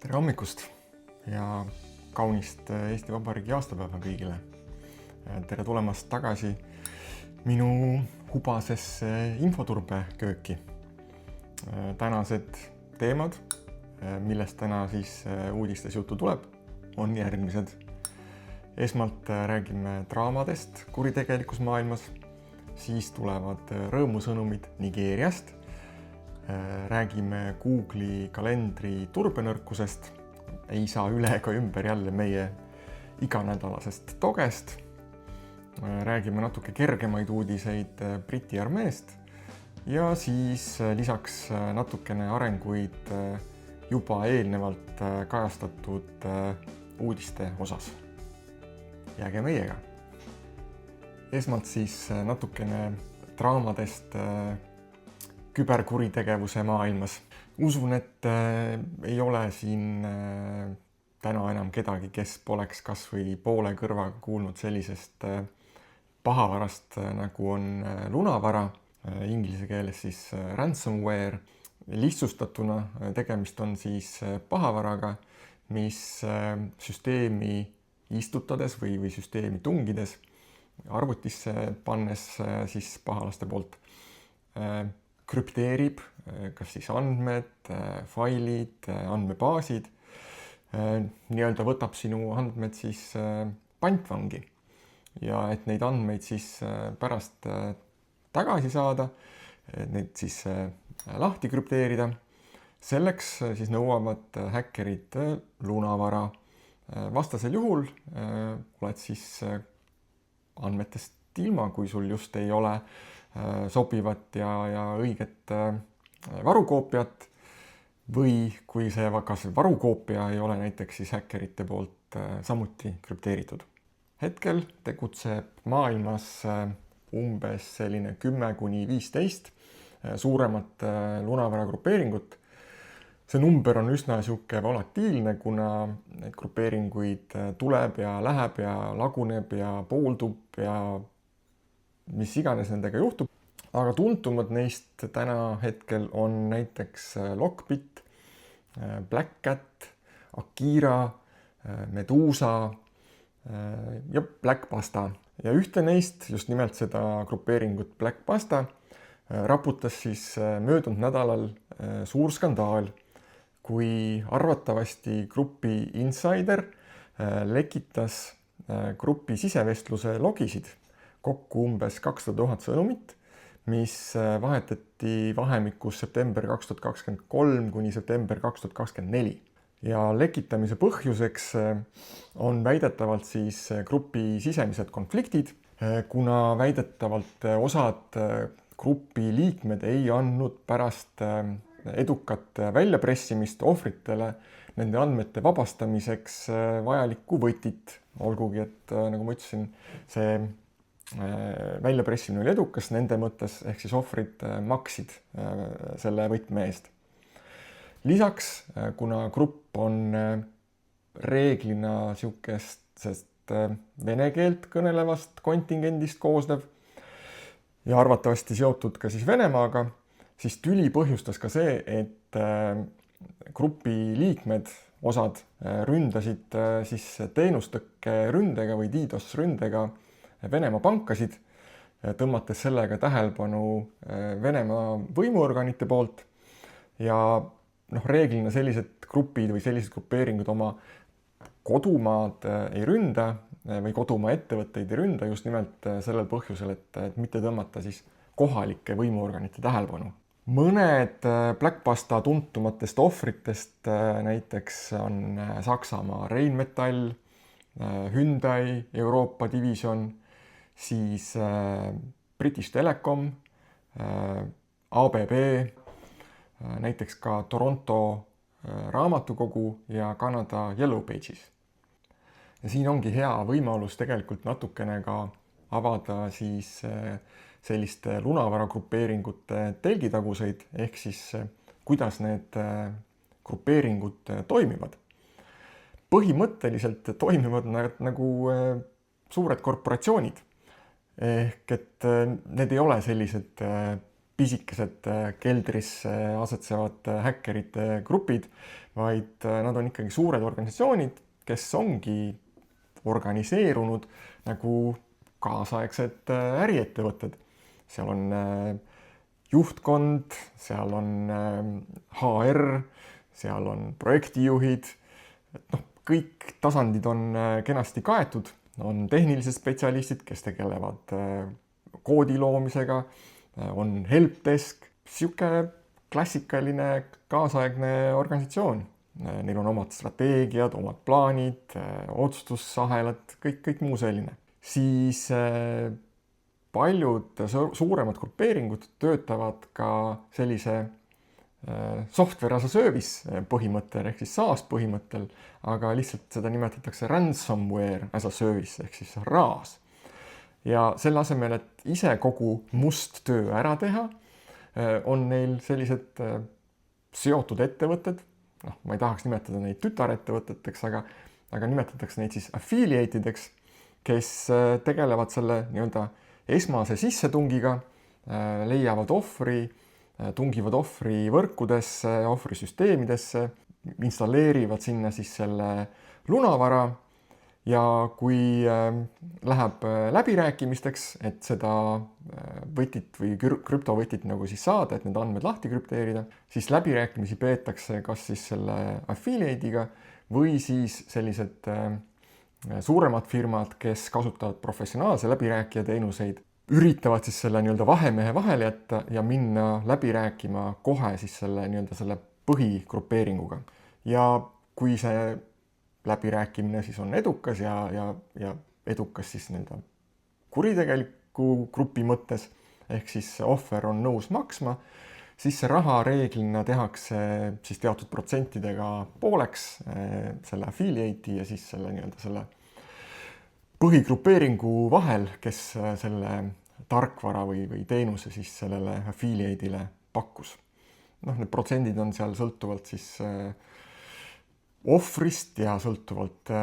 Tere hommikust ja kaunist Eesti Vabariigi aastapäeva kõigile. Tere tulemast tagasi minu hubasesse infoturbekööki. Tänased teemad, millest täna siis uudistes juttu tuleb, on järgmised. Esmalt räägime draamadest kuritegelikus maailmas, siis tulevad rõõmusõnumid Nigeeriast. Räägime Google'i kalendri turbenõrkusest, ei saa üle ega ümber jälle meie iganädalasest togest. Räägime natuke kergemaid uudiseid Briti armeest ja siis lisaks natukene arenguid juba eelnevalt kajastatud uudiste osas. Jääge meiega. Esmalt siis natukene draamadest küberkuritegevuse maailmas. Usun, et ei ole siin täna enam kedagi, kes poleks kas või poole kõrvaga kuulnud sellisest pahavarast, nagu on lunavara, inglise keeles siis ransomware. Lihtsustatuna tegemist on siis pahavaraga, mis süsteemi istutades või süsteemi tungides, arvutisse pannes siis pahalaste poolt krüpteerib kas siis andmed, failid, andmebaasid, nii-öelda võtab sinu andmed siis pantvangi ja et neid andmeid siis pärast tagasi saada, neid siis lahti krüpteerida, selleks siis nõuavad häkkerid lunavara. Vastasel juhul oled siis andmetest ilma, kui sul just ei ole sobivat ja õiget varukoopiat või kui see kas varukoopia ei ole näiteks siis häkkerite poolt samuti krüpteeritud. Hetkel tegutseb maailmas umbes selline 10–15 suuremat lunavara grupeeringut. See number on üsna sihuke volatiilne, kuna neid grupeeringuid tuleb ja läheb ja laguneb ja pooldub ja mis iganes nendega juhtub. Aga tuntumad neist täna hetkel on näiteks Lockbit, Black Cat, Akira, Medusa ja Black Pasta. Ja ühte neist, just nimelt seda grupeeringut Black Pasta, raputas siis möödunud nädalal suur skandaal, kui arvatavasti grupi insider lekitas grupi sisevestluse logisid kokku umbes 200 000 sõnumit, mis vahetati vahemikus september 2023 kuni september 2024. Ja lekitamise põhjuseks on väidetavalt siis grupi sisemised konfliktid, kuna väidetavalt osad grupi liikmed ei andnud pärast edukat väljapressimist ohvritele nende andmete vabastamiseks vajalikku võtit. Olgugi, et nagu ma ütlesin, see väljapressimine oli edukas nende mõttes, ehk siis ohvrid maksid selle võtme eest. Lisaks, kuna grupp on reeglina sihukesest vene keelt kõnelevast kontingendist koosnev ja arvatavasti seotud ka siis Venemaaga, siis tüli põhjustas ka see, et grupi liikmed, osad ründasid siis teenustõkke ründega või DDoS ründega Venemaa pankasid, tõmmates sellega tähelepanu Venemaa võimuorganite poolt ja reeglina sellised grupid või sellised grupeeringud oma kodumaad ei ründa või kodumaa ettevõtteid ei ründa just nimelt sellel põhjusel, et mitte tõmmata siis kohalike võimuorganite tähelepanu. Mõned Black Pasta tuntumatest ohvritest näiteks on Saksamaa Rheinmetall, Hyundai Euroopa division, siis British Telecom, ABB, näiteks ka Toronto raamatukogu ja Kanada Yellow Pages. Ja siin ongi hea võimalus tegelikult natukene ka avada siis selliste lunavara grupeeringute telgitaguseid, ehk siis kuidas need grupeeringud toimivad. Põhimõtteliselt toimivad nad nagu suured korporatsioonid. Ehk et need ei ole sellised pisikesed keldris asetsevad häkkerite grupid, vaid nad on ikkagi suured organisatsioonid, kes ongi organiseerunud nagu kaasaegsed äriettevõtted. Seal on juhtkond, seal on HR, seal on projektijuhid, kõik tasandid on kenasti kaetud, on tehnilised spetsialistid, kes tegelevad koodi loomisega, on helpdesk, sihuke klassikaline kaasaegne organisatsioon. Neil on omad strateegiad, omad plaanid, otsustusahelad, kõik muu selline. Siis paljud suuremad grupeeringud töötavad ka sellise software as a service põhimõttel ehk siis SaaS põhimõttel, aga lihtsalt seda nimetatakse ransomware as a service ehk siis RAAS. Ja selle asemel, et ise kogu must töö ära teha, on neil sellised seotud ettevõtted, ma ei tahaks nimetada neid tütarettevõteteks, aga nimetatakse neid siis affiliatedeks, kes tegelevad selle nii-öelda esmase sissetungiga, leiavad ohvri, tungivad ohvri võrkudesse, ohvri süsteemidesse, installeerivad sinna siis selle lunavara ja kui läheb läbirääkimisteks, et seda võtit või krüptovõtit nagu siis saada, et need andmed lahti krüpteerida, siis läbirääkimisi peetakse kas siis selle affiliate'iga või siis sellised suuremad firmad, kes kasutavad professionaalse läbirääkija teenuseid, üritavad siis selle nii-öelda vahemehe vahele jätta ja minna läbi rääkima kohe siis selle nii-öelda selle põhigrupeeringuga. Ja kui see läbirääkimine siis on edukas ja edukas siis nii-öelda kuritegeliku grupi mõttes, ehk siis ohver on nõus maksma, siis see raha reeglina tehakse siis teatud protsentidega pooleks selle affiliate'i ja siis selle nii-öelda selle põhigrupeeringu vahel, kes selle tarkvara või teenuse siis sellele affiliate'ile pakkus. Need protsendid on seal sõltuvalt siis ohvrist ja sõltuvalt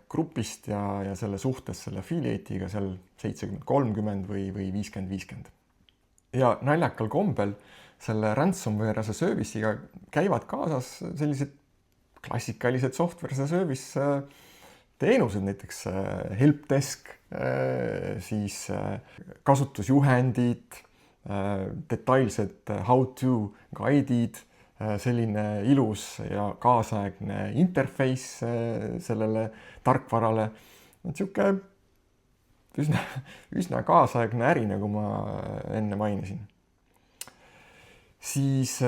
grupist ja selle suhtes selle affiliate'iga seal 70-30 või 50-50. Ja naljakal kombel selle ransomware as a service'iga käivad kaasas sellised klassikalised software as a service teenused, näiteks helpdesk, siis kasutusjuhendid, detailsed how-to guide'id, selline ilus ja kaasaegne interface sellele tarkvarale. Sihuke üsna kaasaegne äri, nagu ma enne mainisin. Siis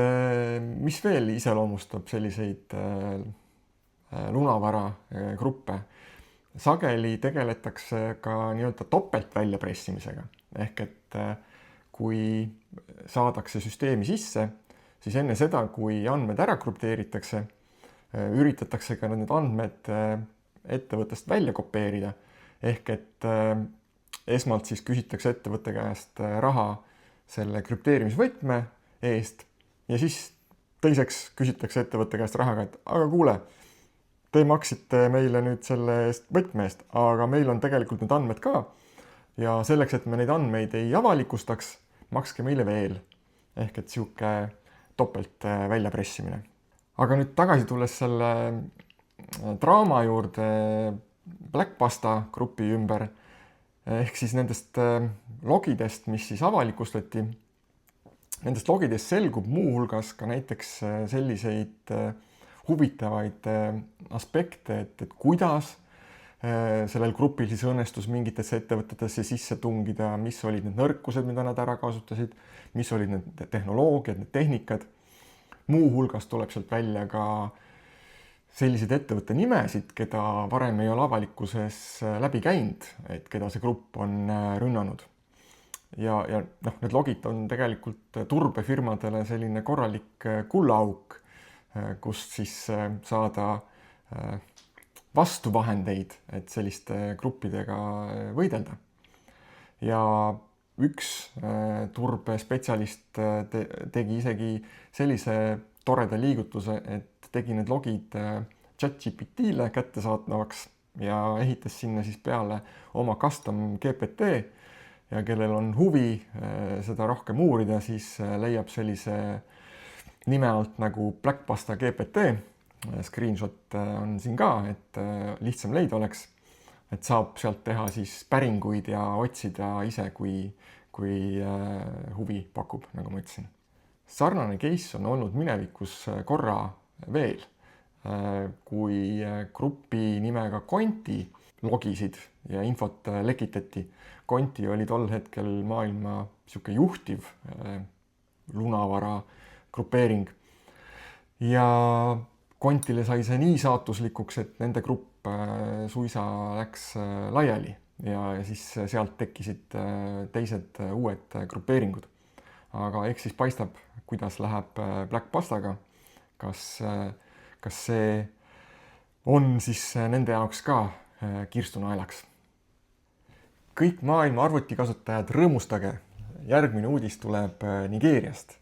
mis veel iseloomustab selliseid lunavara gruppe? Sageli tegeletakse ka nii-öelda topelt väljapressimisega. Ehk et kui saadakse süsteemi sisse, siis enne seda, kui andmed ära krüpteeritakse, üritatakse ka need andmed ettevõttest välja kopeerida. Ehk et esmalt siis küsitakse ettevõtte käest raha selle krüpteerimisvõtme eest ja siis teiseks küsitakse ettevõtte käest rahaga, et aga kuule, te maksite meile nüüd selle eest võtme eest, aga meil on tegelikult need andmed ka ja selleks, et me neid andmeid ei avalikustaks, makske meile veel. Ehk et sihuke topelt väljapressimine. Aga nüüd tagasi tulles selle draama juurde Blackpasta grupi ümber, ehk siis nendest logidest, mis siis avalikustati, nendest logidest selgub muuhulgas ka näiteks selliseid huvitavaid aspekte, et kuidas sellel grupil siis õnnestus mingitesse ettevõtetesse sisse tungida, mis olid need nõrkused, mida nad ära kasutasid, mis olid need tehnoloogiad, need tehnikad. Muuhulgas tuleb sealt välja ka selliseid ettevõtte nimesid, keda varem ei ole avalikkuses läbi käinud, et keda see grupp on rünnanud. Ja need logid on tegelikult turbefirmadele selline korralik kullaauk, kust siis saada vastuvahendeid, et selliste gruppidega võidelda. Ja üks turbespetsialist tegi isegi sellise toreda liigutuse, et tegi need logid ChatGPT-le kättesaadavaks ja ehitas sinna siis peale oma custom GPT ja kellel on huvi seda rohkem uurida, siis leiab sellise nime alt nagu Blackpasta GPT. Screenshot on siin ka, et lihtsam leida oleks, et saab sealt teha siis päringuid ja otsida ise, kui huvi pakub, nagu ma ütlesin. Sarnane case on olnud minevikus korra veel, kui grupi nimega Conti logisid ja infot lekitati. Conti oli tol hetkel maailma sihuke juhtiv lunavara grupeering ja Contile sai see nii saatuslikuks, et nende grupp suisa läks laiali ja siis sealt tekkisid teised uued grupeeringud. Aga eks siis paistab, kuidas läheb Blackpastaga. Kas see on siis nende jaoks ka kirstunaelaks? Kõik maailma arvutikasutajad rõõmustage. Järgmine uudis tuleb Nigeeriast.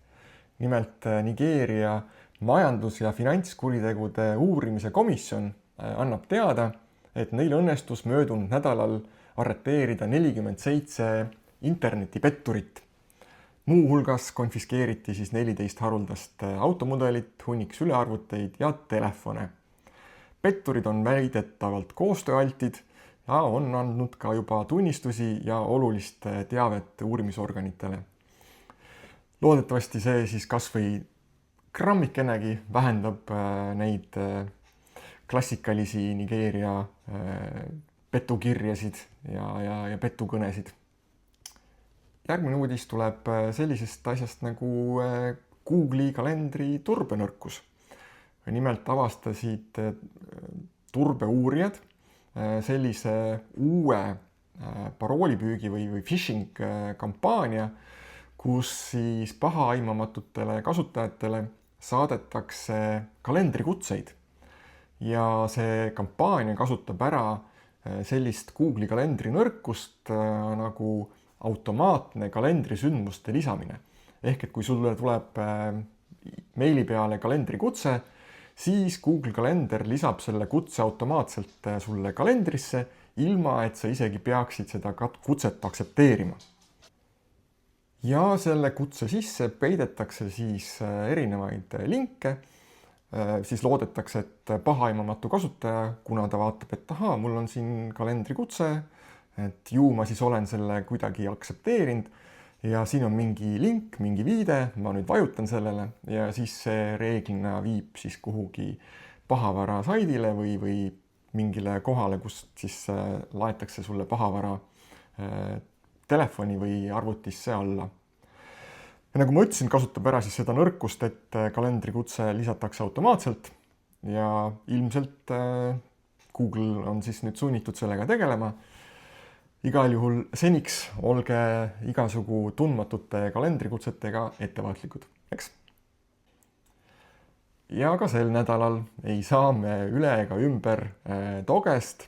Nimelt Nigeeria majandus- ja finantskuritegude uurimise komisjon annab teada, et neil õnnestus möödunud nädalal arreteerida 47 internetipetturit. Muu hulgas konfiskeeriti siis 14 haruldast automudelit, hunnik sülearvuteid ja telefone. Petturid on väidetavalt koostööaltid ja on andnud ka juba tunnistusi ja olulist teavet uurimisorganitele. Loodetavasti see siis kas või grammikenegi vähendab neid klassikalisi Nigeeria petukirjasid ja petukõnesid. Järgmine uudis tuleb sellisest asjast nagu Google'i kalendri turbenõrkus. Nimelt avastasid turbeuurijad sellise uue paroolipüügi või phishing kampaania, kus siis pahaaimamatutele kasutajatele saadetakse kalendrikutseid. Ja see kampaania kasutab ära sellist Google'i kalendri nõrkust nagu automaatne kalendrisündmuste lisamine. Ehk et kui sulle tuleb meili peale kalendrikutse, siis Google Kalender lisab selle kutse automaatselt sulle kalendrisse, ilma et sa isegi peaksid seda kutset aktsepteerima. Ja selle kutse sisse peidetakse siis erinevaid linke, siis loodetakse, et pahaimamatu kasutaja, kuna ta vaatab, et ahaa, mul on siin kalendrikutse, et ju ma siis olen selle kuidagi aktsepteerinud ja siin on mingi link, mingi viide, ma nüüd vajutan sellele ja siis see reeglina viib siis kuhugi pahavara saidile või mingile kohale, kus siis laetakse sulle pahavara telefoni või arvutisse alla. Ja nagu ma ütlesin, kasutab ära siis seda nõrkust, et kalendrikutse lisatakse automaatselt ja ilmselt Google on siis nüüd sunnitud sellega tegelema. Igal juhul seniks olge igasugu tundmatute kalendrikutsetega ettevaatlikud, eks? Ja ka sel nädalal ei saa me üle ega ümber Dogest.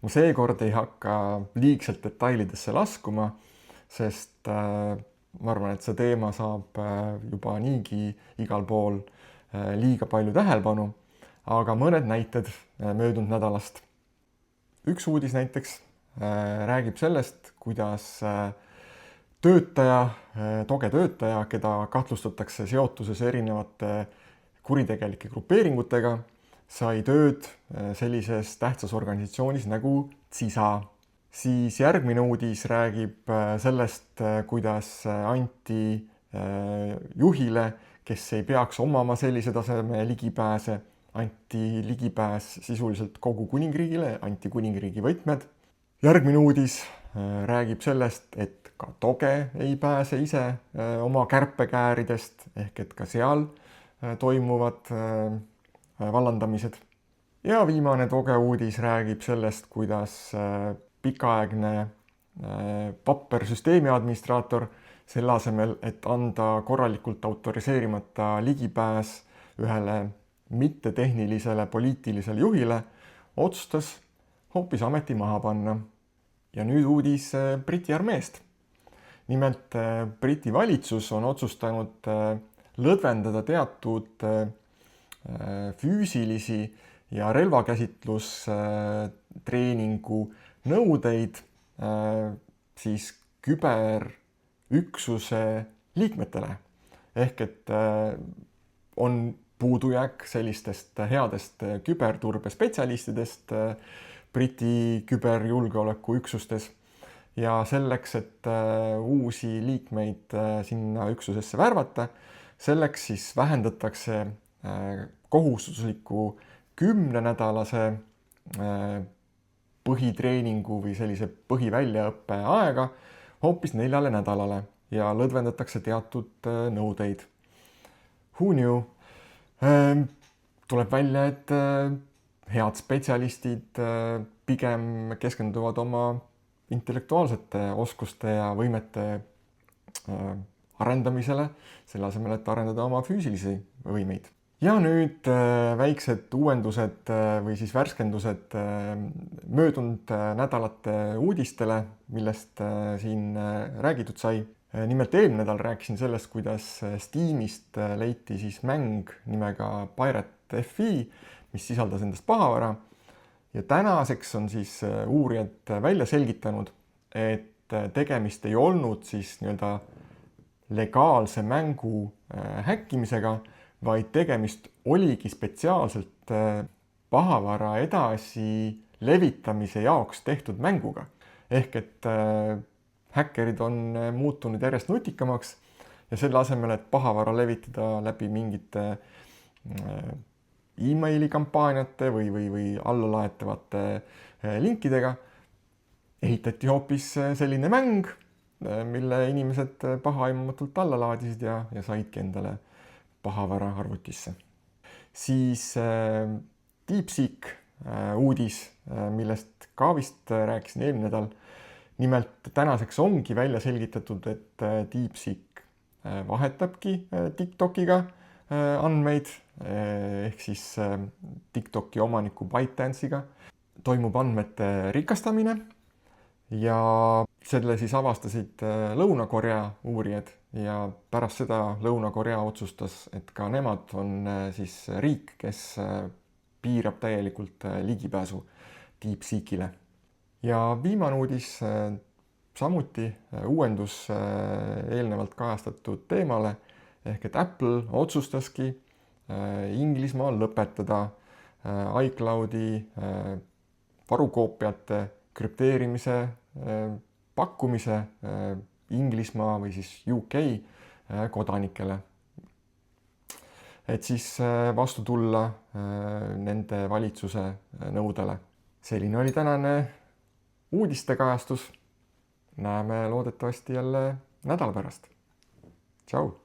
Ma seekord ei hakka liigselt detailidesse laskuma, sest ma arvan, et see teema saab juba niigi igal pool liiga palju tähelepanu, aga mõned näited möödunud nädalast. Üks uudis näiteks räägib sellest, kuidas Doge töötaja, keda kahtlustatakse seotuses erinevate kuritegelike grupeeringutega, sai tööd sellises tähtsas organisatsioonis nagu CISA. Siis järgmine uudis räägib sellest, kuidas anti juhile, kes ei peaks omama sellise taseme ligipääse, anti ligipääs sisuliselt kogu kuningriigile, anti kuningriigi võtmed. Järgmine uudis räägib sellest, et ka Doge ei pääse ise oma kärpekääridest, ehk et ka seal toimuvad vallandamised. Ja viimane Doge uudis räägib sellest, kuidas pikaaegne pappersüsteemi administraator selle asemel, et anda korralikult autoriseerimata ligipääs ühele mittetehnilisele poliitilisele juhile, otsustas hoopis ameti maha panna. Ja nüüd uudis Briti armeest. Nimelt Briti valitsus on otsustanud lõdvendada teatud füüsilisi ja relvakäsitlustreeningu nõudeid siis küberüksuse liikmetele. Ehk et on puudujääk sellistest headest küberturbespetsialistidest Briti küberjulgeolekuüksustes ja selleks, et uusi liikmeid sinna üksusesse värvata, selleks siis vähendatakse kohustusliku 10-nädalase põhitreeningu või sellise põhiväljaõppe aega hoopis 4 nädalale ja lõdvendatakse teatud nõudeid. Who knew? Tuleb välja, et head spetsialistid pigem keskenduvad oma intellektuaalsete oskuste ja võimete arendamisele, selle asemel, et arendada oma füüsilisi võimeid. Ja nüüd väiksed uuendused või siis värskendused möödunud nädalate uudistele, millest siin räägitud sai. Nimelt eelmine nädal rääkisin sellest, kuidas Steamist leiti siis mäng nimega Pirate FE, mis sisaldas endast pahavara. Ja tänaseks on siis uurijad välja selgitanud, et tegemist ei olnud siis nii-öelda legaalse mängu häkkimisega, vaid tegemist oligi spetsiaalselt pahavara edasi levitamise jaoks tehtud mänguga. Ehk et häkkerid on muutunud järjest nutikamaks ja selle asemel, et pahavara levitada läbi mingite e-maili kampaaniate või allalaetavate linkidega, ehitati hoopis selline mäng, mille inimesed pahaaimamatult alla laadisid ja saidki endale pahavara arvutisse. Siis DeepSeek uudis, millest ka vist rääkisin eelmine nädal. Nimelt tänaseks ongi välja selgitatud, et DeepSeek vahetabki TikTokiga andmeid, ehk siis TikToki omaniku ByteDance'iga toimub andmete rikastamine ja selle siis avastasid Lõuna-Korea uurijad ja pärast seda Lõuna-Korea otsustas, et ka nemad on siis riik, kes piirab täielikult ligipääsu DeepSeekile. Ja viimane uudis, samuti uuendus eelnevalt kajastatud teemale, ehk et Apple otsustaski Inglismaal lõpetada iCloudi varukoopiate krüpteerimise pakkumise Inglismaa või siis UK kodanikele. Et siis vastu tulla nende valitsuse nõudele. Selline oli tänane uudistekajastus. Näeme loodetavasti jälle nädala pärast. Tšau!